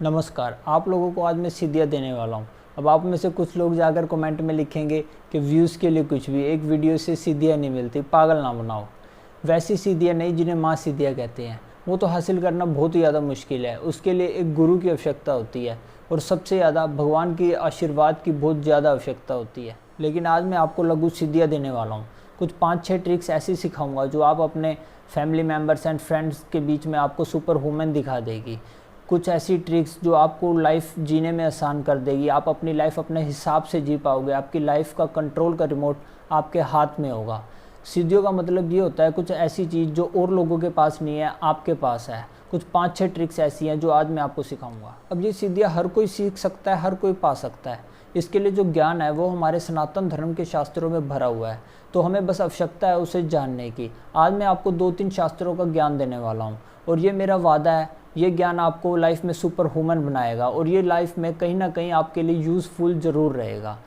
नमस्कार, आप लोगों को आज मैं सीधियाँ देने वाला हूँ। अब आप में से कुछ लोग जाकर कमेंट में लिखेंगे कि व्यूज़ के लिए कुछ भी, एक वीडियो से सीधियाँ नहीं मिलती, पागल ना बनाओ। वैसी सीधियाँ नहीं जिन्हें माँ सीधियाँ कहते हैं, वो तो हासिल करना बहुत ही ज़्यादा मुश्किल है। उसके लिए एक गुरु की आवश्यकता होती है और सबसे ज़्यादा भगवान की आशीर्वाद की बहुत ज़्यादा आवश्यकता होती है। लेकिन आज मैं आपको लघु सीधियाँ देने वाला हूँ। कुछ 5-6 ट्रिक्स ऐसी सिखाऊंगा जो आप अपने फैमिली मेम्बर्स एंड फ्रेंड्स के बीच में आपको सुपर वूमेन दिखा देगी। कुछ ऐसी ट्रिक्स जो आपको लाइफ जीने में आसान कर देगी। आप अपनी लाइफ अपने हिसाब से जी पाओगे। आपकी लाइफ का कंट्रोल का रिमोट आपके हाथ में होगा। सीधियों का मतलब ये होता है कुछ ऐसी चीज़ जो और लोगों के पास नहीं है, आपके पास है। कुछ 5-6 ट्रिक्स ऐसी हैं जो आज मैं आपको सिखाऊंगा। अब ये सीधियाँ हर कोई सीख सकता है, हर कोई पा सकता है। इसके लिए जो ज्ञान है वो हमारे सनातन धर्म के शास्त्रों में भरा हुआ है, तो हमें बस आवश्यकता है उसे जानने की। आज मैं आपको 2-3 शास्त्रों का ज्ञान देने वाला हूँ और ये मेरा वादा है, ये ज्ञान आपको लाइफ में सुपर ह्यूमन बनाएगा और ये लाइफ में कहीं ना कहीं आपके लिए यूज़फुल ज़रूर रहेगा।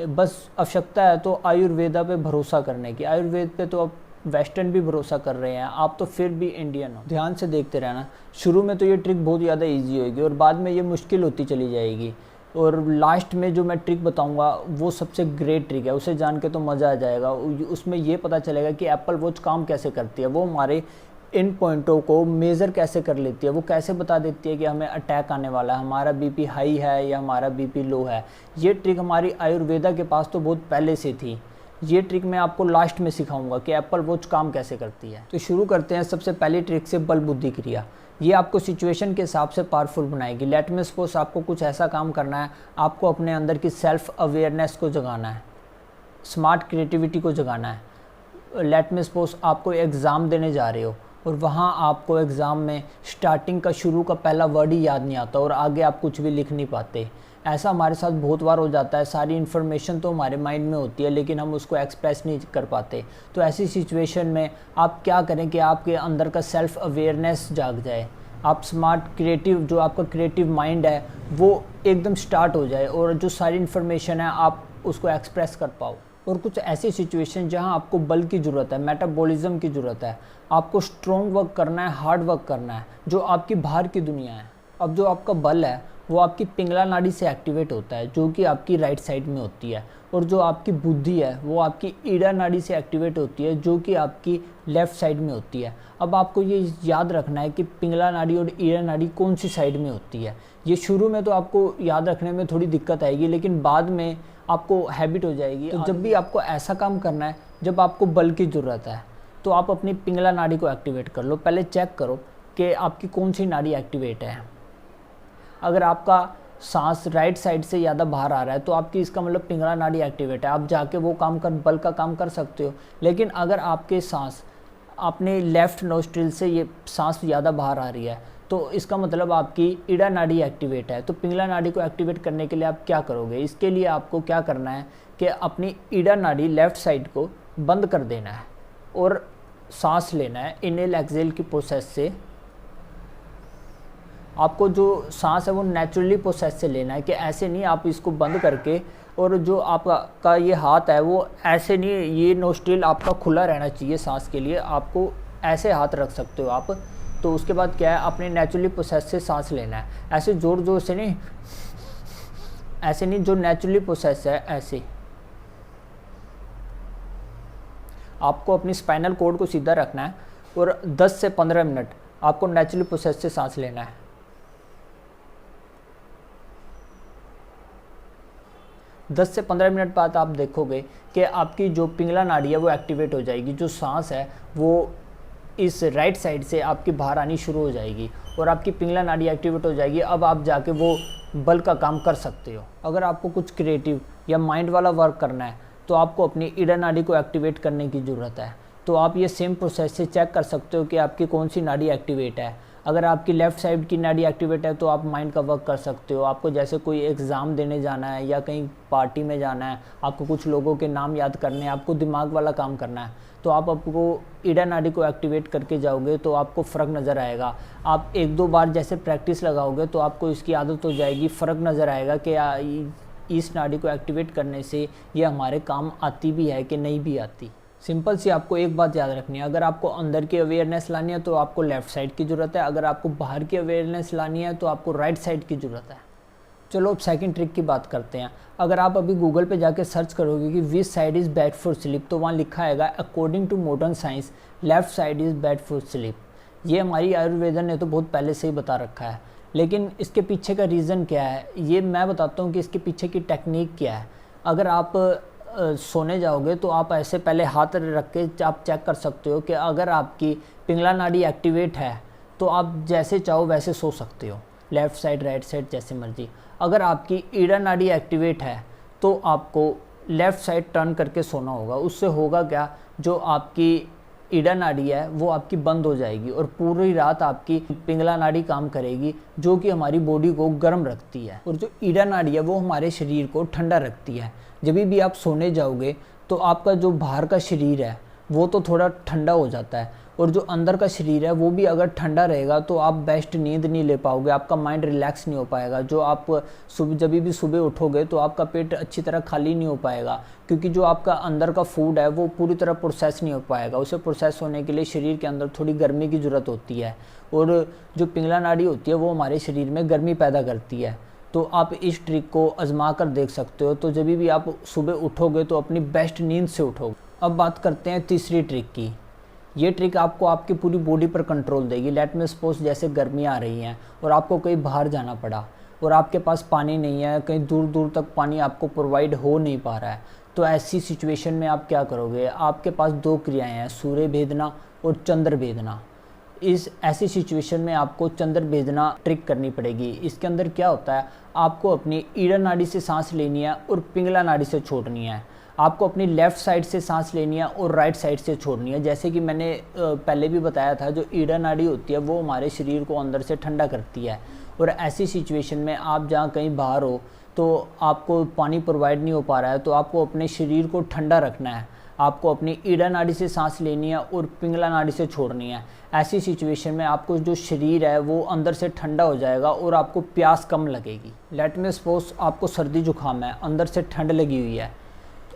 बस आवश्यकता है तो आयुर्वेदा पे भरोसा करने की। आयुर्वेद पे तो आप वेस्टर्न भी भरोसा कर रहे हैं, आप तो फिर भी इंडियन हो। ध्यान से देखते रहना। शुरू में तो ये ट्रिक बहुत ज़्यादा ईजी होगी और बाद में ये मुश्किल होती चली जाएगी और लास्ट में जो मैं ट्रिक बताऊंगा वो सबसे ग्रेट ट्रिक है। उसे जान के तो मज़ा आ जाएगा। उसमें ये पता चलेगा कि एप्पल वॉच काम कैसे करती है, वो हमारे इन पॉइंटों को मेज़र कैसे कर लेती है, वो कैसे बता देती है कि हमें अटैक आने वाला है, हमारा बीपी हाई है या हमारा बीपी लो है। ये ट्रिक हमारी आयुर्वेदा के पास तो बहुत पहले से थी। ये ट्रिक मैं आपको लास्ट में सिखाऊंगा कि एप्पल वॉच काम कैसे करती है। तो शुरू करते हैं सबसे पहली ट्रिक से, बल बुद्धि क्रिया। ये आपको सिचुएशन के हिसाब से पावरफुल बनाएगी। लेट में सपोज आपको कुछ ऐसा काम करना है, आपको अपने अंदर की सेल्फ अवेयरनेस को जगाना है, स्मार्ट क्रिएटिविटी को जगाना है। लेट में सपोज आपको एग्ज़ाम देने जा रहे हो और वहाँ आपको एग्ज़ाम में स्टार्टिंग का शुरू का पहला वर्ड ही याद नहीं आता और आगे आप कुछ भी लिख नहीं पाते। ऐसा हमारे साथ बहुत बार हो जाता है। सारी इन्फॉर्मेशन तो हमारे माइंड में होती है लेकिन हम उसको एक्सप्रेस नहीं कर पाते। तो ऐसी सिचुएशन में आप क्या करें कि आपके अंदर का सेल्फ अवेयरनेस जाग जाए, आप स्मार्ट क्रिएटिव, जो आपका क्रिएटिव माइंड है वो एकदम स्टार्ट हो जाए और जो सारी इन्फॉर्मेशन है आप उसको एक्सप्रेस कर पाओ। और कुछ ऐसी सिचुएशन जहां आपको बल की ज़रूरत है, मेटाबॉलिज्म की ज़रूरत है, आपको स्ट्रॉन्ग वर्क करना है, हार्ड वर्क करना है, जो आपकी बाहर की दुनिया है। अब जो आपका बल है वो आपकी पिंगला नाड़ी से एक्टिवेट होता है जो कि आपकी राइट साइड में होती है, और जो आपकी बुद्धि है वो आपकी ईड़ा नाड़ी से एक्टिवेट होती है जो कि आपकी लेफ़्ट साइड में होती है। अब आपको ये याद रखना है कि पिंगला नाड़ी और ईड़ा नाड़ी कौन सी साइड में होती है। ये शुरू में तो आपको याद रखने में थोड़ी दिक्कत आएगी लेकिन बाद में आपको हैबिट हो जाएगी। तो जब भी आपको ऐसा काम करना है जब आपको बल की ज़रूरत है तो आप अपनी पिंगला नाड़ी को एक्टिवेट कर लो। पहले चेक करो कि आपकी कौन सी नाड़ी एक्टिवेट है। अगर आपका सांस राइट साइड से ज़्यादा बाहर आ रहा है तो आपकी इसका मतलब पिंगला नाड़ी एक्टिवेट है, आप जाके वो काम कर बल का काम कर सकते हो। लेकिन अगर आपके सांस अपने लेफ़्ट नोस्ट्रिल से ये सांस ज़्यादा बाहर आ रही है तो इसका मतलब आपकी ईड़ा नाड़ी एक्टिवेट है। तो पिंगला नाड़ी को एक्टिवेट करने के लिए आप क्या करोगे, इसके लिए आपको क्या करना है कि अपनी ईड़ा नाड़ी लेफ़्ट साइड को बंद कर देना है और सांस लेना है इनहेल एक्सहेल की प्रोसेस से। आपको जो सांस है वो नेचुरली प्रोसेस से लेना है कि ऐसे नहीं आप इसको बंद करके, और जो आपका ये हाथ है वो ऐसे नहीं, ये नोस्ट्रिल आपका खुला रहना चाहिए सांस के लिए। आपको ऐसे हाथ रख सकते हो आप। तो उसके बाद क्या है, अपने नेचुरली प्रोसेस से सांस लेना है, ऐसे ज़ोर ज़ोर से नहीं, ऐसे नहीं, जो नेचुरली प्रोसेस है ऐसे। आपको अपनी स्पाइनल कॉर्ड को सीधा रखना है और 10 से 15 मिनट आपको नेचुरली प्रोसेस से सांस लेना है। 10 से 15 मिनट बाद आप देखोगे कि आपकी जो पिंगला नाड़ी है वो एक्टिवेट हो जाएगी। जो सांस है वो इस राइट साइड से आपकी बाहर आनी शुरू हो जाएगी और आपकी पिंगला नाड़ी एक्टिवेट हो जाएगी। अब आप जाके वो बल का काम कर सकते हो। अगर आपको कुछ क्रिएटिव या माइंड वाला वर्क करना है तो आपको अपनी ईड़ा नाड़ी को एक्टिवेट करने की ज़रूरत है। तो आप ये सेम प्रोसेस से चेक कर सकते हो कि आपकी कौन सी नाड़ी एक्टिवेट है। अगर आपकी लेफ़्ट साइड की नाड़ी एक्टिवेट है तो आप माइंड का वर्क कर सकते हो। आपको जैसे कोई एग्ज़ाम देने जाना है या कहीं पार्टी में जाना है, आपको कुछ लोगों के नाम याद करने हैं, आपको दिमाग वाला काम करना है, तो आपको ईड़ा नाड़ी को एक्टिवेट करके जाओगे तो आपको फ़र्क नज़र आएगा। आप 1-2 बार जैसे प्रैक्टिस लगाओगे तो आपको इसकी आदत हो जाएगी, फ़र्क नज़र आएगा कि इस नाड़ी को एक्टिवेट करने से ये हमारे काम आती भी है कि नहीं भी आती। सिंपल सी आपको एक बात याद रखनी है, अगर आपको अंदर की अवेयरनेस लानी है तो आपको लेफ़्ट साइड की ज़रूरत है, अगर आपको बाहर की अवेयरनेस लानी है तो आपको राइट साइड की ज़रूरत है। चलो अब सेकंड ट्रिक की बात करते हैं। अगर आप अभी गूगल पे जाके सर्च करोगे कि which side is bad for sleep, तो वहाँ लिखा आएगा according to modern science left side is bad for sleep. ये हमारी आयुर्वेदन ने तो बहुत पहले से ही बता रखा है, लेकिन इसके पीछे का रीज़न क्या है ये मैं बताता हूँ कि इसके पीछे की टेक्निक क्या है। अगर आप सोने जाओगे तो आप ऐसे पहले हाथ रख के आप चेक कर सकते हो कि अगर आपकी पिंगला नाड़ी एक्टिवेट है तो आप जैसे चाहो वैसे सो सकते हो, लेफ़्ट साइड राइट साइड जैसे मर्जी। अगर आपकी ईड़ा नाड़ी एक्टिवेट है तो आपको लेफ़्ट साइड टर्न करके सोना होगा। उससे होगा क्या, जो आपकी ईड़ा नाड़ी है वो आपकी बंद हो जाएगी और पूरी रात आपकी पिंगला नाड़ी काम करेगी, जो कि हमारी बॉडी को गर्म रखती है। और जो ईड़ा नाड़ी है वो हमारे शरीर को ठंडा रखती है। जब भी आप सोने जाओगे तो आपका जो बाहर का शरीर है वो तो थोड़ा ठंडा हो जाता है, और जो अंदर का शरीर है वो भी अगर ठंडा रहेगा तो आप बेस्ट नींद नहीं ले पाओगे, आपका माइंड रिलैक्स नहीं हो पाएगा। जो आप जब भी सुबह उठोगे तो आपका पेट अच्छी तरह खाली नहीं हो पाएगा, क्योंकि जो आपका अंदर का फूड है वो पूरी तरह प्रोसेस नहीं हो पाएगा। उसे प्रोसेस होने के लिए शरीर के अंदर थोड़ी गर्मी की ज़रूरत होती है, और जो पिंगला नाड़ी होती है वो हमारे शरीर में गर्मी पैदा करती है। तो आप इस ट्रिक को आजमा कर देख सकते हो। तो जब भी आप सुबह उठोगे तो अपनी बेस्ट नींद से उठोगे। अब बात करते हैं तीसरी ट्रिक की। ये ट्रिक आपको आपकी पूरी बॉडी पर कंट्रोल देगी। लेट में सपोज जैसे गर्मी आ रही हैं और आपको कहीं बाहर जाना पड़ा और आपके पास पानी नहीं है, कहीं दूर दूर तक पानी आपको प्रोवाइड हो नहीं पा रहा है, तो ऐसी सिचुएशन में आप क्या करोगे, आपके पास दो क्रियाएं हैं, सूर्य भेदना और चंद्र भेदना। इस ऐसी सिचुएशन में आपको चंद्र भेदना ट्रिक करनी पड़ेगी। इसके अंदर क्या होता है, आपको अपनी ईड़ा नाड़ी से सांस लेनी है और पिंगला नाड़ी से छोड़नी है। आपको अपनी लेफ़्ट साइड से सांस लेनी है और राइट साइड से छोड़नी है। जैसे कि मैंने पहले भी बताया था, जो ईड़ा नाड़ी होती है वो हमारे शरीर को अंदर से ठंडा करती है। और ऐसी सिचुएशन में आप जहाँ कहीं बाहर हो तो आपको पानी प्रोवाइड नहीं हो पा रहा है, तो आपको अपने शरीर को ठंडा रखना है। आपको अपनी ईड़ा नाड़ी से सांस लेनी है और पिंगला नाड़ी से छोड़नी है। ऐसी सिचुएशन में आपको जो शरीर है वो अंदर से ठंडा हो जाएगा और आपको प्यास कम लगेगी। लेट में सपोज आपको सर्दी जुकाम है, अंदर से ठंड लगी हुई है,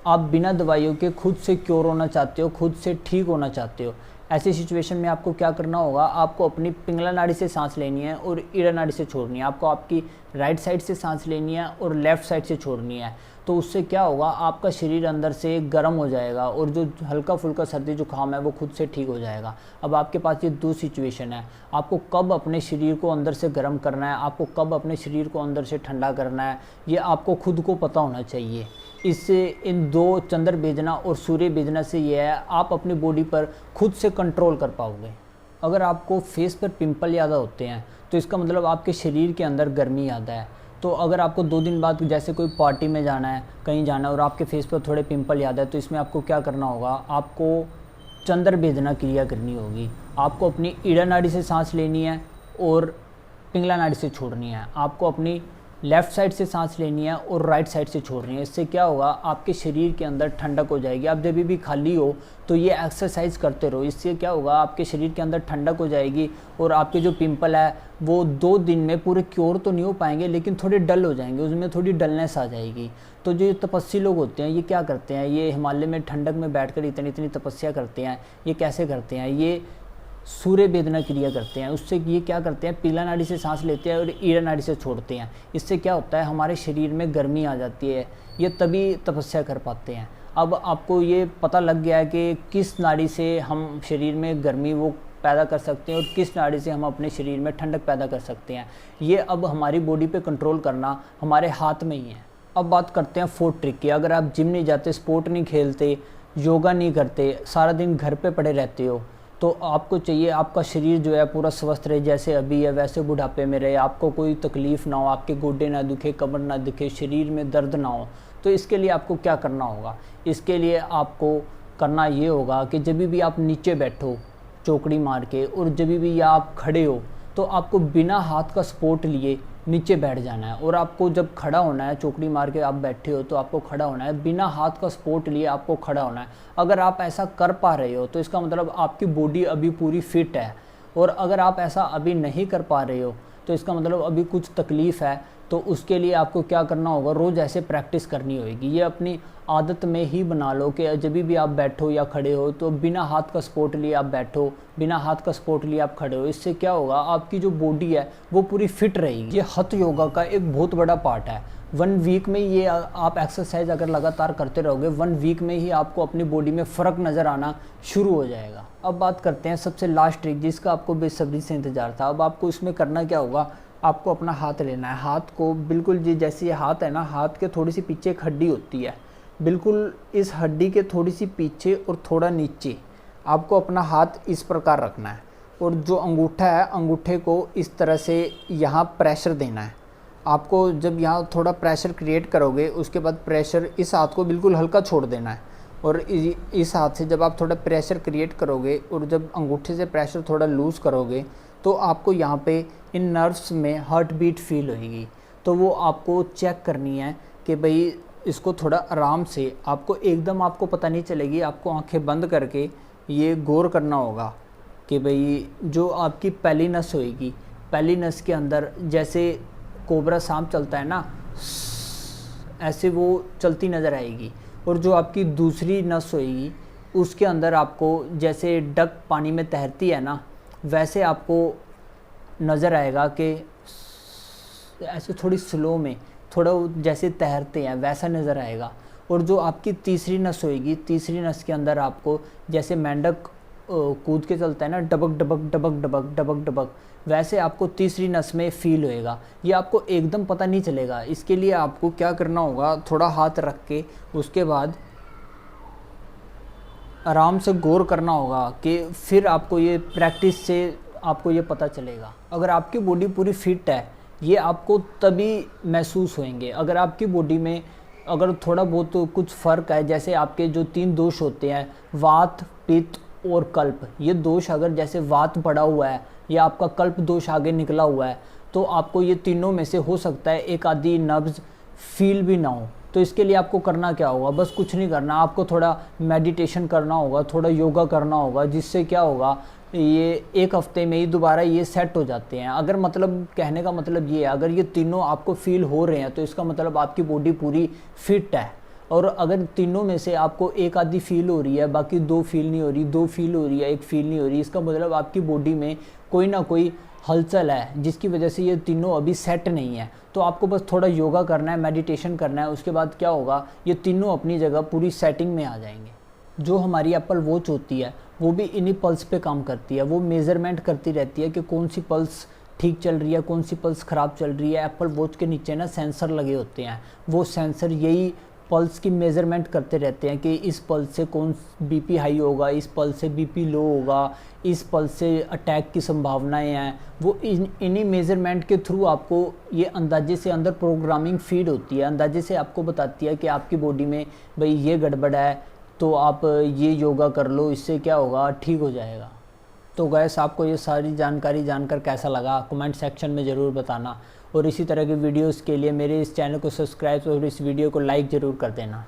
आप बिना दवाइयों के खुद से क्योर होना चाहते हो, खुद से ठीक होना चाहते हो। ऐसी सिचुएशन में आपको क्या करना होगा, आपको अपनी पिंगला नाड़ी से सांस लेनी है और ईड़ा नाड़ी से छोड़नी है। आपको आपकी राइट साइड से सांस लेनी है और लेफ़्ट साइड से छोड़नी है। तो उससे क्या होगा, आपका शरीर अंदर से गर्म हो जाएगा और जो हल्का फुल्का सर्दी जुकाम है वो खुद से ठीक हो जाएगा। अब आपके पास ये दो सिचुएशन है, आपको कब अपने शरीर को अंदर से गर्म करना है, आपको कब अपने शरीर को अंदर से ठंडा करना है, ये आपको खुद को पता होना चाहिए। इससे इन दो चंद्र भेजना और सूर्य भेजना से ये है, आप अपनी बॉडी पर खुद से कंट्रोल कर पाओगे। अगर आपको फेस पर पिंपल ज़्यादा होते हैं तो इसका मतलब आपके शरीर के अंदर गर्मी ज़्यादा है। तो अगर आपको 2 दिन बाद जैसे कोई पार्टी में जाना है, कहीं जाना है और आपके फेस पर थोड़े पिंपल ज़्यादा है, तो इसमें आपको क्या करना होगा, आपको चंद्र भेदना क्रिया करनी होगी। आपको अपनी ईड़ा नाड़ी से सांस लेनी है और पिंगला नाड़ी से छोड़नी है। आपको अपनी लेफ़्ट साइड से सांस लेनी है और राइट साइड से छोड़नी है। इससे क्या होगा, आपके शरीर के अंदर ठंडक हो जाएगी। आप जब भी खाली हो तो ये एक्सरसाइज करते रहो। इससे क्या होगा, आपके शरीर के अंदर ठंडक हो जाएगी और आपके जो पिंपल है वो 2 दिन में पूरे क्योर तो नहीं हो पाएंगे, लेकिन थोड़े डल हो जाएंगे, उसमें थोड़ी डलनेस आ जाएगी। तो जो तपस्वी लोग होते हैं ये क्या करते हैं, ये हिमालय में ठंडक में बैठकर इतनी तपस्या करते हैं। ये कैसे करते हैं, ये सूर्य भेदना क्रिया करते हैं। उससे ये क्या करते हैं, पिंगला नाड़ी से सांस लेते हैं और ईड़ा नाड़ी से छोड़ते हैं। इससे क्या होता है, हमारे शरीर में गर्मी आ जाती है, ये तभी तपस्या कर पाते हैं। अब आपको ये पता लग गया है कि किस नाड़ी से हम शरीर में गर्मी वो पैदा कर सकते हैं और किस नाड़ी से हम अपने शरीर में ठंडक पैदा कर सकते हैं। ये अब हमारी बॉडी पे कंट्रोल करना हमारे हाथ में ही है। अब बात करते हैं 4th ट्रिक की। अगर आप जिम नहीं जाते, स्पोर्ट नहीं खेलते, योगा नहीं करते, सारा दिन घर पे पड़े रहते हो, तो आपको चाहिए आपका शरीर जो है पूरा स्वस्थ रहे, जैसे अभी है वैसे बुढ़ापे में रहे, आपको कोई तकलीफ़ ना हो, आपके गोडे ना दुखे, कमर ना दुखे, शरीर में दर्द ना हो। तो इसके लिए आपको क्या करना होगा, इसके लिए आपको करना ये होगा कि जब भी आप नीचे बैठो चौकड़ी मार के और जब भी आप खड़े हो तो आपको बिना हाथ का सपोर्ट लिए नीचे बैठ जाना है। और आपको जब खड़ा होना है, चौकड़ी मार के आप बैठे हो तो आपको खड़ा होना है, बिना हाथ का सपोर्ट लिए आपको खड़ा होना है। अगर आप ऐसा कर पा रहे हो तो इसका मतलब आपकी बॉडी अभी पूरी फिट है, और अगर आप ऐसा अभी नहीं कर पा रहे हो तो इसका मतलब अभी कुछ तकलीफ़ है, तो उसके लिए आपको क्या करना होगा, रोज़ ऐसे प्रैक्टिस करनी होगी। ये अपनी आदत में ही बना लो कि जब भी आप बैठो या खड़े हो तो बिना हाथ का सपोर्ट लिए आप बैठो, बिना हाथ का सपोर्ट लिए आप खड़े हो। इससे क्या होगा, आपकी जो बॉडी है वो पूरी फिट रहेगी। ये हठ योगा का एक बहुत बड़ा पार्ट है। 1 वीक में ये आप एक्सरसाइज अगर लगातार करते रहोगे, 1 वीक में ही आपको अपनी बॉडी में फ़र्क नज़र आना शुरू हो जाएगा। अब बात करते हैं सबसे लास्ट ट्रिक जिसका आपको बेसब्री से इंतज़ार था। अब आपको इसमें करना क्या होगा, आपको अपना हाथ लेना है, हाथ को बिल्कुल जी जैसे ये हाथ है ना, हाथ के थोड़ी सी पीछे एक हड्डी होती है, बिल्कुल इस हड्डी के थोड़ी सी पीछे और थोड़ा नीचे आपको अपना हाथ इस प्रकार रखना है। और जो अंगूठा है, अंगूठे को इस तरह से यहाँ प्रेशर देना है। आपको जब यहाँ थोड़ा प्रेशर क्रिएट करोगे, उसके बाद प्रेशर इस हाथ को बिल्कुल हल्का छोड़ देना है। और इस हाथ से जब आप थोड़ा प्रेशर क्रिएट करोगे और जब अंगूठे से प्रेशर थोड़ा लूज़ करोगे तो आपको यहाँ पे इन नर्व्स में हार्ट बीट फील होगी। तो वो आपको चेक करनी है कि भाई इसको थोड़ा आराम से, आपको एकदम आपको पता नहीं चलेगी, आपको आंखें बंद करके ये गौर करना होगा कि भाई जो आपकी पहली नस होएगी, पहली नस के अंदर जैसे कोबरा सांप चलता है ना, ऐसे वो चलती नज़र आएगी। और जो आपकी दूसरी नस होएगी उसके अंदर आपको जैसे डक पानी में तैरती है ना, वैसे आपको नज़र आएगा कि ऐसे थोड़ी स्लो में थोड़ा जैसे तैरते हैं वैसा नज़र आएगा। और जो आपकी तीसरी नस होएगी, तीसरी नस के अंदर आपको जैसे मेंढक कूद के चलता है ना, डबक डबक डबक डबक डबक डबक, वैसे आपको तीसरी नस में फील होएगा। ये आपको एकदम पता नहीं चलेगा। इसके लिए आपको क्या करना होगा, थोड़ा हाथ रख के उसके बाद आराम से गौर करना होगा कि फिर आपको ये प्रैक्टिस से आपको ये पता चलेगा। अगर आपकी बॉडी पूरी फिट है, ये आपको तभी महसूस होंगे। अगर आपकी बॉडी में अगर थोड़ा बहुत तो कुछ फ़र्क है, जैसे आपके जो 3 दोष होते हैं, वात, पित्त और कल्प, ये दोष अगर जैसे वात बढ़ा हुआ है या आपका कल्प दोष आगे निकला हुआ है, तो आपको ये तीनों में से हो सकता है एक आधी नब्ज़ फील भी ना हो। तो इसके लिए आपको करना क्या होगा, बस कुछ नहीं करना, आपको थोड़ा मेडिटेशन करना होगा, थोड़ा योगा करना होगा, जिससे क्या होगा, ये 1 हफ्ते में ही दोबारा ये सेट हो जाते हैं। अगर मतलब कहने का मतलब ये है, अगर ये तीनों आपको फील हो रहे हैं तो इसका मतलब आपकी बॉडी पूरी फिट है। और अगर तीनों में से आपको एक आधी फील हो रही है, बाकी 2 फील नहीं हो रही, 2 फील हो रही है, 1 फील नहीं हो रही, इसका मतलब आपकी बॉडी में कोई ना कोई हलचल है जिसकी वजह से ये तीनों अभी सेट नहीं है। तो आपको बस थोड़ा योगा करना है, मेडिटेशन करना है, उसके बाद क्या होगा, ये तीनों अपनी जगह पूरी सेटिंग में आ जाएंगे। जो हमारी एप्पल वॉच होती है वो भी इन्हीं पल्स पे काम करती है। वो मेज़रमेंट करती रहती है कि कौन सी पल्स ठीक चल रही है, कौन सी पल्स ख़राब चल रही है। एप्पल वॉच के नीचे ना सेंसर लगे होते हैं, वो सेंसर यही पल्स की मेज़रमेंट करते रहते हैं कि इस पल्स से कौन बीपी हाई होगा, इस पल्स से बीपी लो होगा, इस पल्स से अटैक की संभावनाएं हैं। वो इन्हीं मेज़रमेंट के थ्रू आपको ये अंदाजे से अंदर प्रोग्रामिंग फीड होती है, अंदाजे से आपको बताती है कि आपकी बॉडी में भाई ये गड़बड़ है, तो आप ये योगा कर लो, इससे क्या होगा, ठीक हो जाएगा। तो गैस, आपको ये सारी जानकारी जानकर कैसा लगा कमेंट सेक्शन में ज़रूर बताना। और इसी तरह के वीडियोस के लिए मेरे इस चैनल को सब्सक्राइब और इस वीडियो को लाइक ज़रूर कर देना।